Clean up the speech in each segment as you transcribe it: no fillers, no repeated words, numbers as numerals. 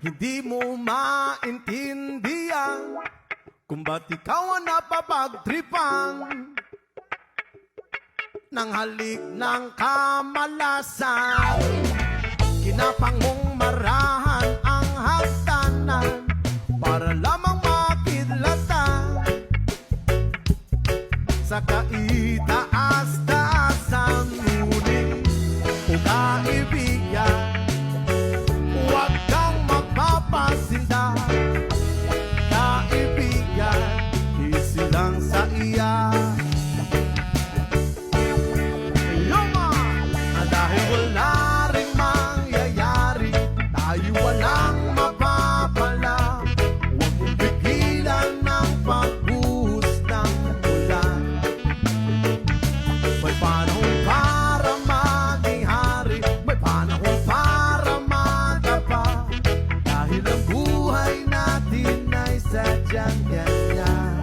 Hindi mo maintindihan kung ba't ikaw ang napapagtripan ng halik ng kamalasan. Kinapang mong marahan ang hagdanan para lamang makidlatan sa kaitaas-taasan. Ngunit o kaibigan, huwag kang magpapasinda. Kaibigan, isilang sa iya. Dahil wala rin mangyayari, tayo walang mapapala. Huwag mong pigilan ng pagbuhos ng ulan. May panahon para maging hari, may panahon para madapa. Dahil ang buhay natin ay sadyang ganyan.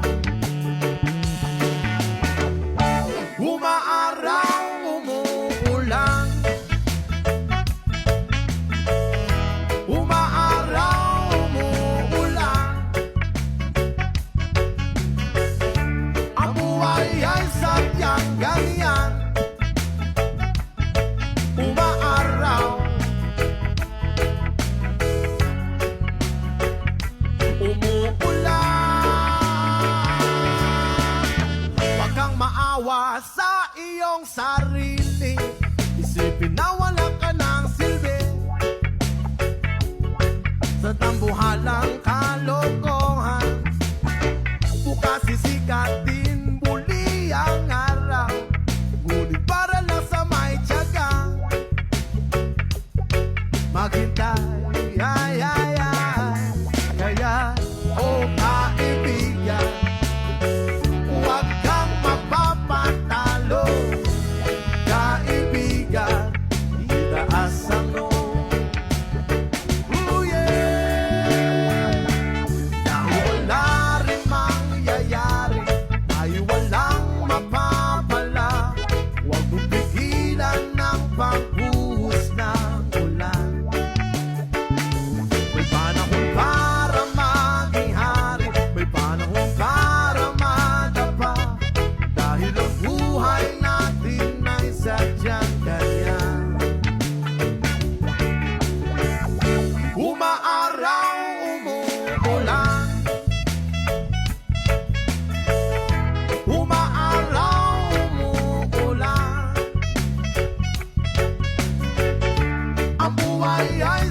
Umaaraw, umuulan, umaaraw, umuulan. Ang buhay ay sadyang ganyan. Umaaraw, umuulan. Huwag kang maawa sa iyong sarili, isipin na wala ka ng silbi sa tambuhalang kalokohan. Bukas sisikat din muli ang araw, ngunit para lang sa may tiyaga. Maghintay, ay, ay, ay. Kaya, oh kaibigan, huwag kang mapapatalo. Kaibigan, itaas ang noo. Oh yeah! Dahil wala rin mangyayari, tayo walang mapapala. Huwag mong pigilan ng pagbuhos ng ulan. May panahon para maging hari, may panahon para madapa. Dahil ang buhay natin ay sadyang ganyan. Umaaraw, umuulan, umaaraw, umuulan. Ang buhay ay